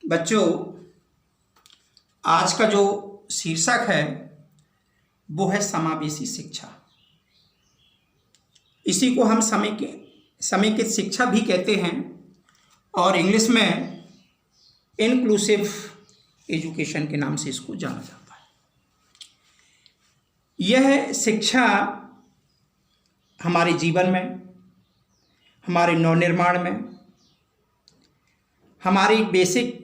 बच्चों, आज का जो शीर्षक है वो है समावेशी शिक्षा। इसी को हम समेकित शिक्षा भी कहते हैं और इंग्लिश में इंक्लूसिव एजुकेशन के नाम से इसको जाना जाता है। यह शिक्षा हमारे जीवन में, हमारे नवनिर्माण में, हमारी बेसिक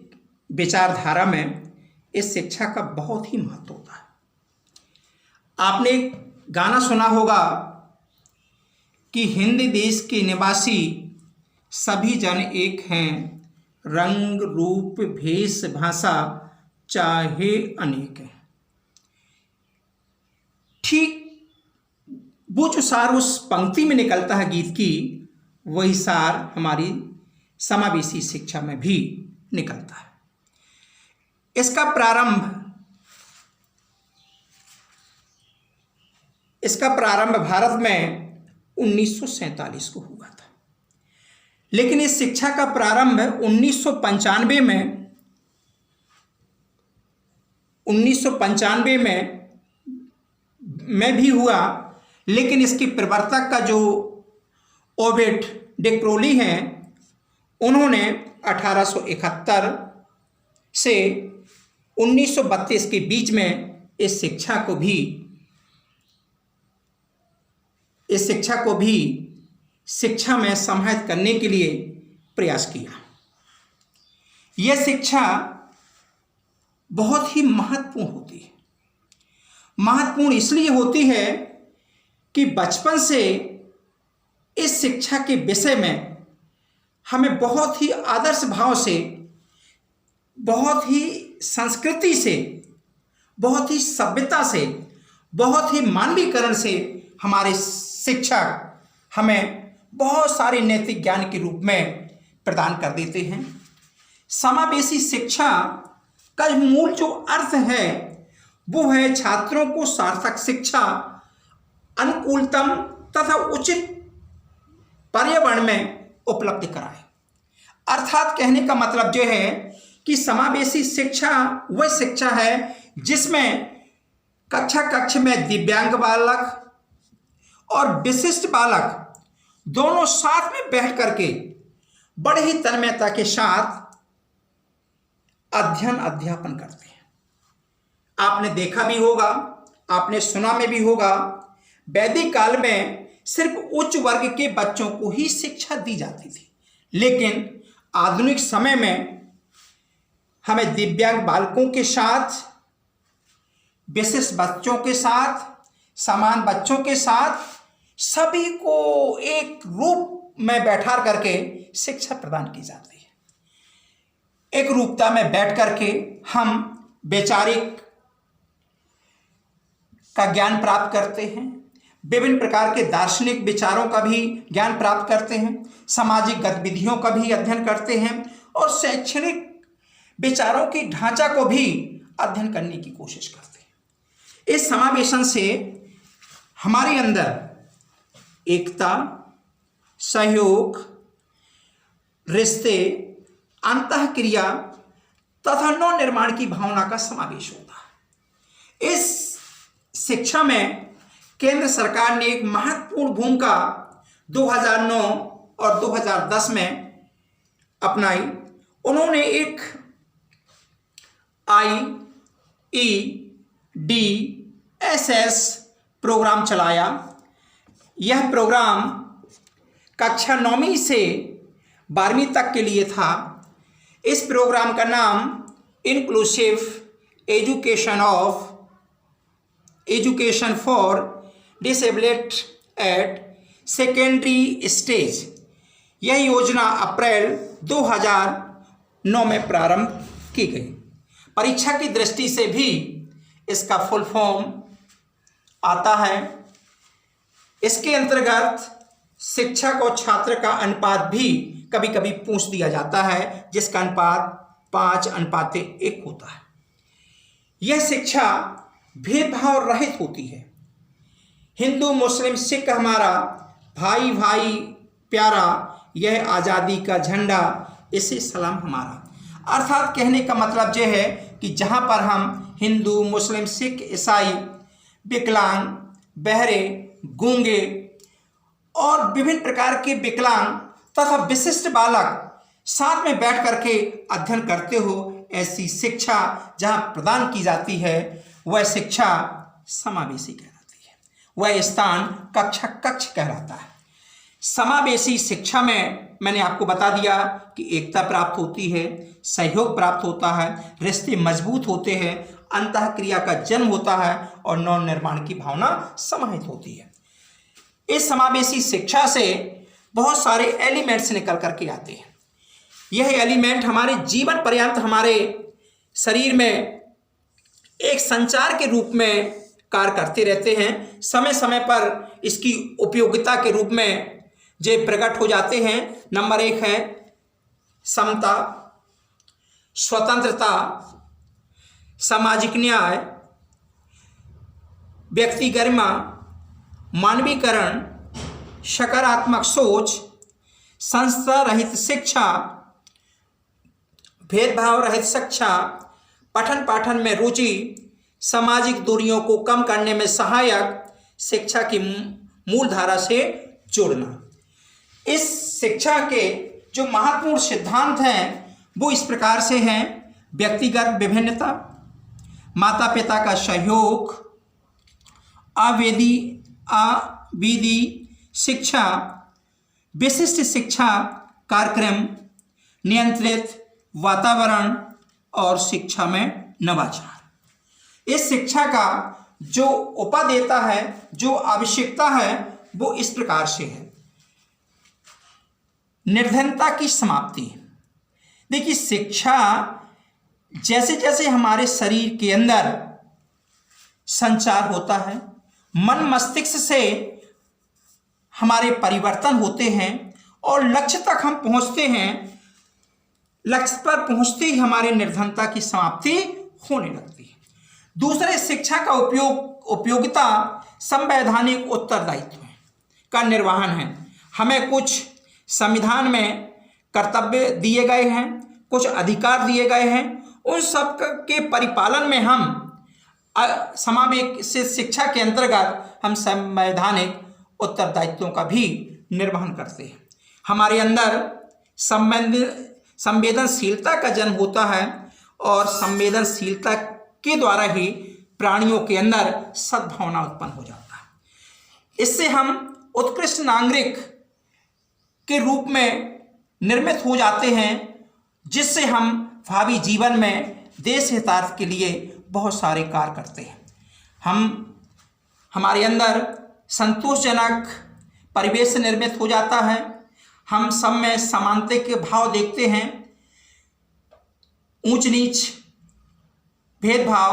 विचारधारा में इस शिक्षा का बहुत ही महत्व होता है। आपने गाना सुना होगा कि हिंद देश के निवासी सभी जन एक हैं, रंग रूप भेष भाषा चाहे अनेक हैं। ठीक वो जो सार उस पंक्ति में निकलता है गीत की, वही सार हमारी समावेशी शिक्षा में भी निकलता है। इसका प्रारंभ भारत में 1947 को हुआ था, लेकिन इस शिक्षा का प्रारंभ 1995 में भी हुआ। लेकिन इसके प्रवर्तक का जो ओविड डी क्रोली हैं, उन्होंने 1871 से 1932 के बीच में इस शिक्षा को भी शिक्षा में समाहित करने के लिए प्रयास किया। यह शिक्षा बहुत ही महत्वपूर्ण होती है। महत्वपूर्ण इसलिए होती है कि बचपन से इस शिक्षा के विषय में हमें बहुत ही आदर्श भाव से, बहुत ही संस्कृति से, बहुत ही सभ्यता से, बहुत ही मानवीकरण से हमारे शिक्षक हमें बहुत सारे नैतिक ज्ञान के रूप में प्रदान कर देते हैं। समावेशी शिक्षा का मूल जो अर्थ है वो है छात्रों को सार्थक शिक्षा अनुकूलतम तथा उचित पर्यावरण में उपलब्ध कराए। अर्थात कहने का मतलब जो है कि समावेशी शिक्षा वह शिक्षा है जिसमें कक्ष में दिव्यांग बालक और विशिष्ट बालक दोनों साथ में बैठ करके बड़े ही तन्मयता के साथ अध्ययन करते हैं। आपने देखा भी होगा, आपने सुना में भी होगा, वैदिक काल में सिर्फ उच्च वर्ग के बच्चों को ही शिक्षा दी जाती थी, लेकिन आधुनिक समय में हमें दिव्यांग बालकों के साथ, विशिष्ट बच्चों के साथ, समान बच्चों के साथ सभी को एक रूप में बैठा करके शिक्षा प्रदान की जाती है। एक रूपता में बैठ करके हम वैचारिक का ज्ञान प्राप्त करते हैं, विभिन्न प्रकार के दार्शनिक विचारों का भी ज्ञान प्राप्त करते हैं, सामाजिक गतिविधियों का भी अध्ययन करते हैं और शैक्षणिक विचारों की ढांचा को भी अध्ययन करने की कोशिश करते हैं। इस समावेशन से हमारे अंदर एकता, सहयोग, रिश्ते, अंतःक्रिया तथा नव निर्माण की भावना का समावेश होता है। इस शिक्षा में केंद्र सरकार ने एक महत्वपूर्ण भूमिका 2009 और 2010 में अपनाई। उन्होंने एक IEDSS प्रोग्राम चलाया। यह प्रोग्राम कक्षा 9वीं से 12वीं तक के लिए था। इस प्रोग्राम का नाम inclusive education for disabled at secondary stage. यह योजना अप्रैल 2009 में प्रारंभ की गई। परीक्षा की दृष्टि से भी इसका फुल फॉर्म आता है। इसके अंतर्गत शिक्षक और छात्र का अनुपात भी कभी कभी पूछ दिया जाता है, जिसका अनुपात 5:1 होता है। यह शिक्षा भेदभाव रहित होती है। हिंदू, मुस्लिम, सिख हमारा भाई भाई प्यारा, यह आज़ादी का झंडा, इसे सलाम हमारा। अर्थात कहने का मतलब यह है कि जहाँ पर हम हिंदू, मुस्लिम, सिख, ईसाई, विकलांग, बहरे, गूंगे और विभिन्न प्रकार के विकलांग तथा विशिष्ट बालक साथ में बैठ करके अध्ययन करते हो, ऐसी शिक्षा जहाँ प्रदान की जाती है वह शिक्षा समावेशी कहलाती है। वह स्थान कक्ष कहलाता है। समावेशी शिक्षा में मैंने आपको बता दिया कि एकता प्राप्त होती है, सहयोग प्राप्त होता है, रिश्ते मजबूत होते हैं, अंतःक्रिया का जन्म होता है और नव निर्माण की भावना समाहित होती है। इस समावेशी शिक्षा से बहुत सारे एलिमेंट्स निकल करके आते हैं। यह एलिमेंट हमारे जीवन पर्यंत हमारे शरीर में एक संचार के रूप में कार्य करते रहते हैं। समय समय पर इसकी उपयोगिता के रूप में जे प्रकट हो जाते हैं। नंबर 1 है समता, स्वतंत्रता, सामाजिक न्याय, व्यक्ति गरिमा, मानवीकरण, सकारात्मक सोच, संस्था रहित शिक्षा, भेदभाव रहित शिक्षा, पठन पाठन में रुचि, सामाजिक दूरियों को कम करने में सहायक, शिक्षा की मूल धारा से जोड़ना। इस शिक्षा के जो महत्वपूर्ण सिद्धांत हैं वो इस प्रकार से हैं: व्यक्तिगत विभिन्नता, माता पिता का सहयोग, अविधि शिक्षा, विशिष्ट शिक्षा कार्यक्रम, नियंत्रित वातावरण और शिक्षा में नवाचार। इस शिक्षा का जो उपादेयता है, जो आवश्यकता है, वो इस प्रकार से है। निर्धनता की समाप्ति। देखिए, शिक्षा जैसे जैसे हमारे शरीर के अंदर संचार होता है, मन मस्तिष्क से हमारे परिवर्तन होते हैं और लक्ष्य तक हम पहुंचते हैं। लक्ष्य पर पहुंचते ही हमारी निर्धनता की समाप्ति होने लगती है। दूसरे, शिक्षा का उपयोगिता संवैधानिक उत्तरदायित्व का निर्वहन है। हमें कुछ संविधान में कर्तव्य दिए गए हैं, कुछ अधिकार दिए गए हैं, उन सब के परिपालन में हम समावेशी शिक्षा के अंतर्गत हम संवैधानिक उत्तरदायित्वों का भी निर्वहन करते हैं। हमारे अंदर संवेदनशीलता का जन्म होता है और संवेदनशीलता के द्वारा ही प्राणियों के अंदर सद्भावना उत्पन्न हो जाता है। इससे हम उत्कृष्ट नागरिक के रूप में निर्मित हो जाते हैं, जिससे हम भावी जीवन में देश हितार्थ के लिए बहुत सारे कार्य करते हैं। हमारे अंदर संतोषजनक परिवेश निर्मित हो जाता है। हम सब में समानता के भाव देखते हैं। ऊंच नीच, भेदभाव,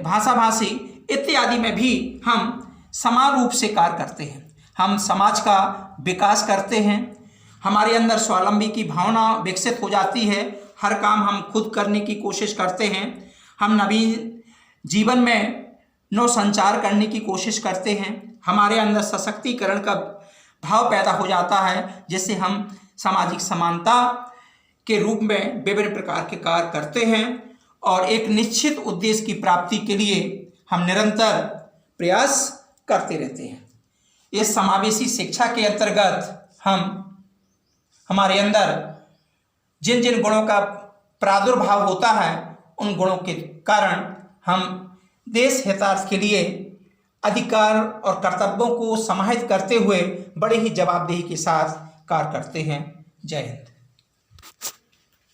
भाषाभाषी इत्यादि में भी हम समान रूप से कार्य करते हैं। हम समाज का विकास करते हैं। हमारे अंदर स्वावलंबी की भावना विकसित हो जाती है। हर काम हम खुद करने की कोशिश करते हैं। हम नवीन जीवन में नव संचार करने की कोशिश करते हैं। हमारे अंदर सशक्तिकरण का भाव पैदा हो जाता है, जिससे हम सामाजिक समानता के रूप में विभिन्न प्रकार के कार्य करते हैं और एक निश्चित उद्देश्य की प्राप्ति के लिए हम निरंतर प्रयास करते रहते हैं। इस समावेशी शिक्षा के अंतर्गत हमारे अंदर जिन जिन गुणों का प्रादुर्भाव होता है, उन गुणों के कारण हम देश हितार्थ के लिए अधिकार और कर्तव्यों को समाहित करते हुए बड़े ही जवाबदेही के साथ कार्य करते हैं। जय हिंद।